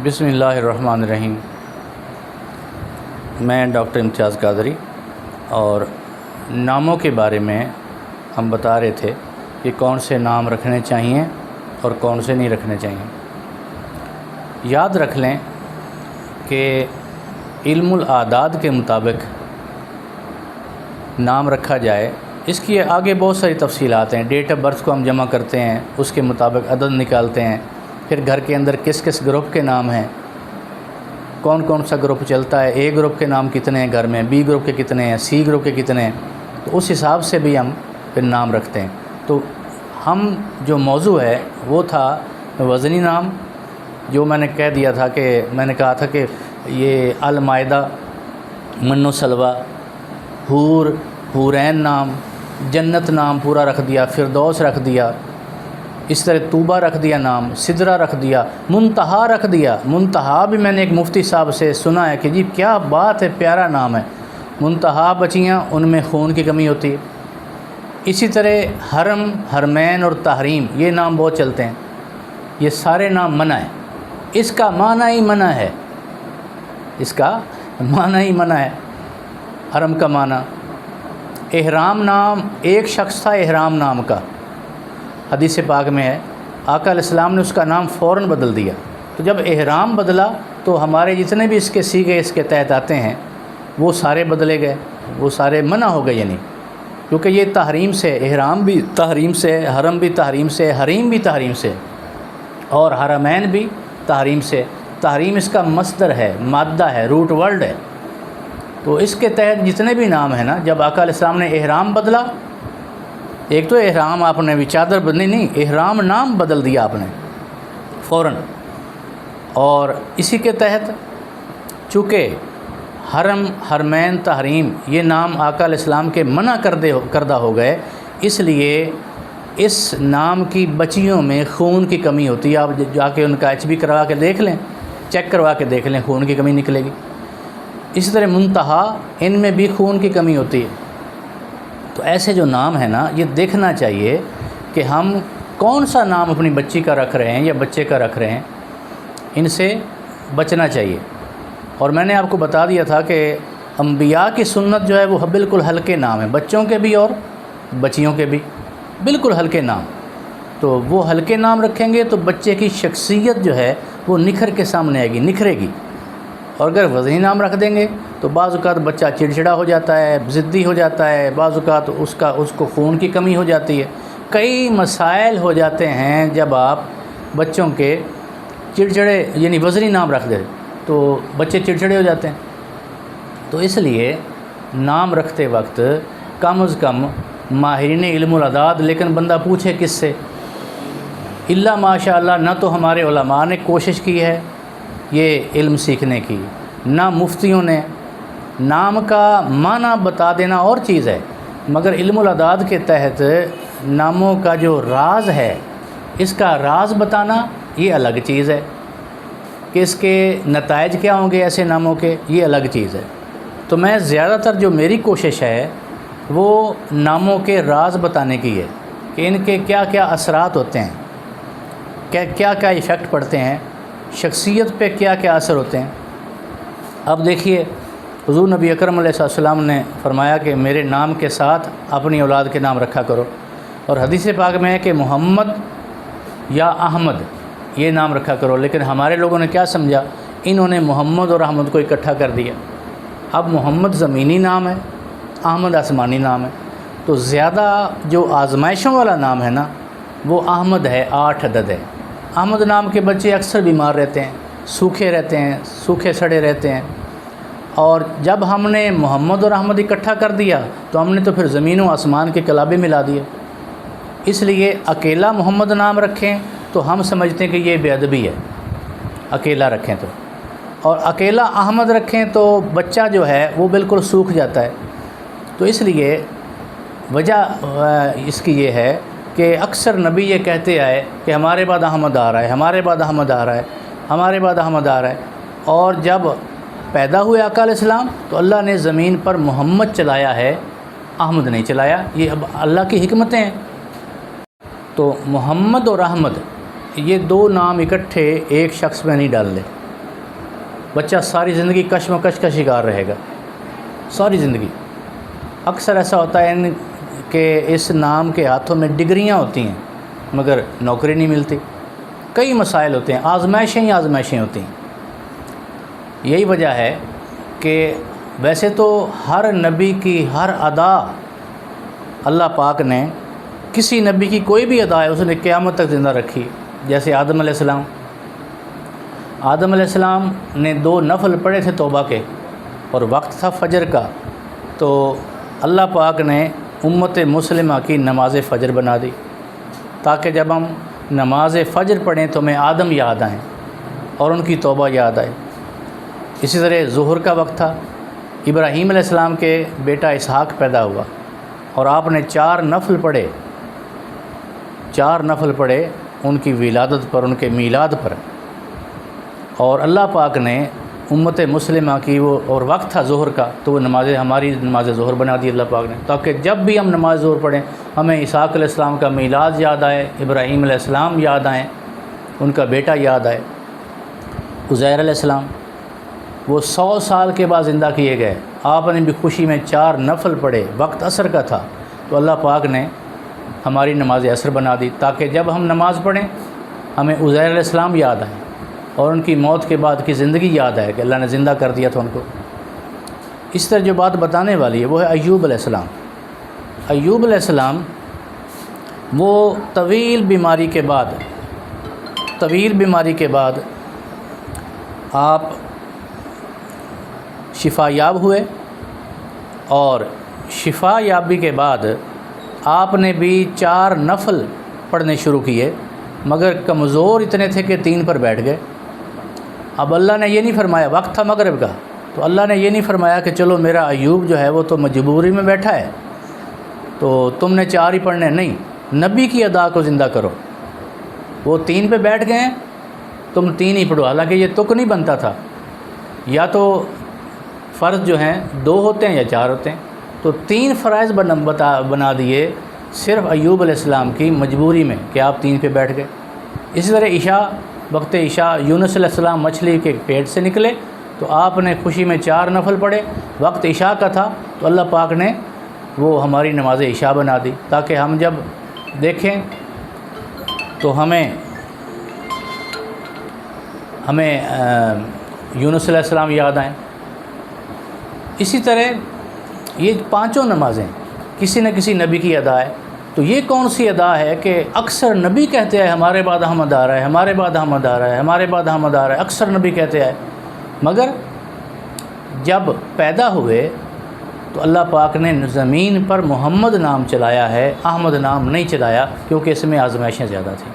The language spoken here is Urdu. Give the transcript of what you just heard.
بسم اللہ الرحمن الرحیم۔ میں ڈاکٹر امتیاز قادری، اور ناموں کے بارے میں ہم بتا رہے تھے کہ کون سے نام رکھنے چاہیے اور کون سے نہیں رکھنے چاہیے۔ یاد رکھ لیں کہ علم الاعداد کے مطابق نام رکھا جائے۔ اس کی آگے بہت ساری تفصیلات ہیں۔ ڈیٹ آف برتھ کو ہم جمع کرتے ہیں، اس کے مطابق عدد نکالتے ہیں، پھر گھر کے اندر کس کس گروپ کے نام ہیں، کون کون سا گروپ چلتا ہے، اے گروپ کے نام کتنے ہیں گھر میں، بی گروپ کے کتنے ہیں، سی گروپ کے کتنے ہیں، تو اس حساب سے بھی ہم پھر نام رکھتے ہیں۔ تو ہم جو موضوع ہے وہ تھا وزنی نام، جو میں نے کہہ دیا تھا کہ میں نے کہا تھا کہ یہ المائدہ، من و سلوہ، حور، حورین نام، جنت نام پورا رکھ دیا، فردوس رکھ دیا، اس طرح طوبہ رکھ دیا، نام سدرہ رکھ دیا، منتہا رکھ دیا۔ منتہا بھی میں نے ایک مفتی صاحب سے سنا ہے کہ جی کیا بات ہے، پیارا نام ہے۔ منتہا بچیاں، ان میں خون کی کمی ہوتی ہے۔ اسی طرح حرم، حرمین اور تحریم، یہ نام بہت چلتے ہیں۔ یہ سارے نام منع ہیں۔ اس کا معنی ہی منع ہے، اس کا معنی ہی منع ہے۔ حرم کا معنی، احرام نام، ایک شخص تھا احرام نام کا، حدیث پاک میں ہے، آقا علیہ السلام نے اس کا نام فوراً بدل دیا۔ تو جب احرام بدلا تو ہمارے جتنے بھی اس کے سیغے اس کے تحت آتے ہیں وہ سارے بدلے گئے، وہ سارے منع ہو گئے، یعنی کیونکہ یہ تحریم سے، احرام بھی تحریم سے، حرم بھی تحریم سے، حریم بھی تحریم سے، اور حرمین بھی تحریم سے۔ تحریم اس کا مصدر ہے، مادہ ہے، روٹ ورڈ ہے۔ تو اس کے تحت جتنے بھی نام ہیں نا، جب آقا علیہ السلام نے احرام بدلا، ایک تو احرام آپ نے چادر بدلی نہیں، احرام نام بدل دیا آپ نے فوراً۔ اور اسی کے تحت چونکہ حرم، حرمین، تحریم، یہ نام آقا علیہ السلام کے منع کردہ ہو گئے، اس لیے اس نام کی بچیوں میں خون کی کمی ہوتی ہے۔ آپ جا کے ان کا HB کروا کے دیکھ لیں، چیک کروا کے دیکھ لیں، خون کی کمی نکلے گی۔ اسی طرح منتہا، ان میں بھی خون کی کمی ہوتی ہے۔ تو ایسے جو نام ہیں نا، یہ دیکھنا چاہیے کہ ہم کون سا نام اپنی بچی کا رکھ رہے ہیں یا بچے کا رکھ رہے ہیں، ان سے بچنا چاہیے۔ اور میں نے آپ کو بتا دیا تھا کہ انبیاء کی سنت جو ہے وہ بالکل ہلکے نام ہیں، بچوں کے بھی اور بچیوں کے بھی بالکل ہلکے نام۔ تو وہ ہلکے نام رکھیں گے تو بچے کی شخصیت جو ہے وہ نکھر کے سامنے آئے گی، نکھرے گی۔ اور اگر وزنی نام رکھ دیں گے تو بعض اوقات بچہ چڑچڑا ہو جاتا ہے، ضدی ہو جاتا ہے، بعض اوقات اس کو خون کی کمی ہو جاتی ہے۔ کئی مسائل ہو جاتے ہیں جب آپ بچوں کے چڑچڑے، یعنی وزنی نام رکھ دیں تو بچے چڑچڑے ہو جاتے ہیں۔ تو اس لیے نام رکھتے وقت کم از کم ماہرین علم الاعداد، لیکن بندہ پوچھے کس سے؟ الا ماشاء اللہ، نہ تو ہمارے علماء نے کوشش کی ہے یہ علم سیکھنے کی، نہ مفتیوں نے۔ نام کا معنی بتا دینا اور چیز ہے، مگر علم الاعداد کے تحت ناموں کا جو راز ہے، اس کا راز بتانا یہ الگ چیز ہے، کہ اس کے نتائج کیا ہوں گے ایسے ناموں کے، یہ الگ چیز ہے۔ تو میں زیادہ تر جو میری کوشش ہے وہ ناموں کے راز بتانے کی ہے، کہ ان کے کیا کیا اثرات ہوتے ہیں، کیا کیا ایفیکٹ پڑتے ہیں، شخصیت پہ کیا کیا اثر ہوتے ہیں۔ اب دیکھیے، حضور نبی اکرم علیہ السلام نے فرمایا کہ میرے نام کے ساتھ اپنی اولاد کے نام رکھا کرو، اور حدیث پاک میں ہے کہ محمد یا احمد یہ نام رکھا کرو۔ لیکن ہمارے لوگوں نے کیا سمجھا، انہوں نے محمد اور احمد کو اکٹھا کر دیا۔ اب محمد زمینی نام ہے، احمد آسمانی نام ہے۔ تو زیادہ جو آزمائشوں والا نام ہے نا، وہ احمد ہے، 8 عدد ہے۔ احمد نام کے بچے اکثر بیمار رہتے ہیں، سوکھے رہتے ہیں، سوکھے سڑے رہتے ہیں۔ اور جب ہم نے محمد اور احمد اکٹھا کر دیا تو ہم نے تو پھر زمین و آسمان کے کلابے ملا دیے۔ اس لیے اکیلا محمد نام رکھیں تو ہم سمجھتے ہیں کہ یہ بے ادبی ہے، اکیلا رکھیں تو، اور اکیلا احمد رکھیں تو بچہ جو ہے وہ بالکل سوکھ جاتا ہے۔ تو اس لیے وجہ اس کی یہ ہے کہ اکثر نبی یہ کہتے آئے کہ ہمارے بعد احمد آ رہا ہے، ہمارے بعد احمد آ رہا ہے، ہمارے بعد احمد آ رہا ہے۔ اور جب پیدا ہوئے آقا علیہ السلام تو اللہ نے زمین پر محمد چلایا ہے، احمد نہیں چلایا۔ یہ اب اللہ کی حکمتیں ہیں۔ تو محمد اور احمد یہ دو نام اکٹھے ایک شخص میں نہیں ڈال لے، بچہ ساری زندگی کشمکش کا شکار رہے گا، ساری زندگی۔ اکثر ایسا ہوتا ہے کہ اس نام کے ہاتھوں میں ڈگریاں ہوتی ہیں مگر نوکری نہیں ملتی، کئی مسائل ہوتے ہیں، آزمائشیں ہی آزمائشیں ہوتی ہیں۔ یہی وجہ ہے کہ ویسے تو ہر نبی کی ہر ادا اللہ پاک نے، کسی نبی کی کوئی بھی ادا ہے اس نے قیامت تک زندہ رکھی، جیسے آدم علیہ السلام۔ آدم علیہ السلام نے 2 نفل پڑھے تھے توبہ کے، اور وقت تھا فجر کا، تو اللہ پاک نے امت مسلمہ کی نماز فجر بنا دی، تاکہ جب ہم نماز فجر پڑھیں تو ہمیں آدم یاد آئیں اور ان کی توبہ یاد آئے۔ اسی طرح ظہر کا وقت تھا، ابراہیم علیہ السلام کے بیٹا اسحاق پیدا ہوا، اور آپ نے 4 نفل پڑھے، 4 نفل پڑھے ان کی ولادت پر، ان کے میلاد پر، اور اللہ پاک نے امت مسلمہ کی وہ، اور وقت تھا ظہر کا، تو وہ ہماری نماز ظہر بنا دی اللہ پاک نے، تاکہ جب بھی ہم نماز ظہر پڑھیں ہمیں اسحاق علیہ السلام کا میلاد یاد آئے، ابراہیم علیہ السلام یاد آئیں، ان کا بیٹا یاد آئے۔ عزیر علیہ السلام وہ 100 سال کے بعد زندہ کیے گئے، آپ نے بھی خوشی میں 4 نفل پڑھے، وقت عصر کا تھا، تو اللہ پاک نے ہماری نماز عصر بنا دی، تاکہ جب ہم نماز پڑھیں ہمیں عزیر علیہ السلام یاد آئیں اور ان کی موت کے بعد کی زندگی یاد آئے کہ اللہ نے زندہ کر دیا تھا ان کو۔ اس طرح جو بات بتانے والی ہے وہ ہے ایوب علیہ السلام۔ ایوب علیہ السلام وہ طویل بیماری کے بعد آپ شفا یاب ہوئے، اور شفا یابی کے بعد آپ نے بھی 4 نفل پڑھنے شروع کیے، مگر کمزور اتنے تھے کہ 3 پر بیٹھ گئے۔ اب اللہ نے یہ نہیں فرمایا، وقت تھا مغرب کا، تو اللہ نے یہ نہیں فرمایا کہ چلو میرا ایوب جو ہے وہ تو مجبوری میں بیٹھا ہے تو تم نے 4 ہی پڑھنے، نہیں، نبی کی ادا کو زندہ کرو۔ وہ 3 پہ بیٹھ گئے ہیں، تم 3 ہی پڑھو، حالانکہ یہ تک نہیں بنتا تھا، یا تو فرض جو ہیں 2 ہوتے ہیں یا 4 ہوتے ہیں، تو 3 فرائض بنا دیے صرف ایوب علیہ السلام کی مجبوری میں کہ آپ 3 پہ بیٹھ گئے۔ اسی طرح عشاء، وقت عشاء یونس علیہ السلام مچھلی کے پیٹ سے نکلے تو آپ نے خوشی میں 4 نفل پڑھے، وقت عشاء کا تھا تو اللہ پاک نے وہ ہماری نماز عشاء بنا دی، تاکہ ہم جب دیکھیں تو ہمیں یونس علیہ السلام یاد آئیں۔ اسی طرح یہ 5 نمازیں کسی نہ کسی نبی کی ادا ہے، تو یہ کون سی ادا ہے کہ اکثر نبی کہتے ہیں ہمارے بعد احمد آ رہا ہے، ہمارے بعد احمد آ رہا ہے، ہمارے بعد احمد آ رہا ہے، اکثر نبی کہتے ہیں، مگر جب پیدا ہوئے تو اللہ پاک نے زمین پر محمد نام چلایا ہے، احمد نام نہیں چلایا، کیونکہ اس میں آزمائشیں زیادہ تھیں۔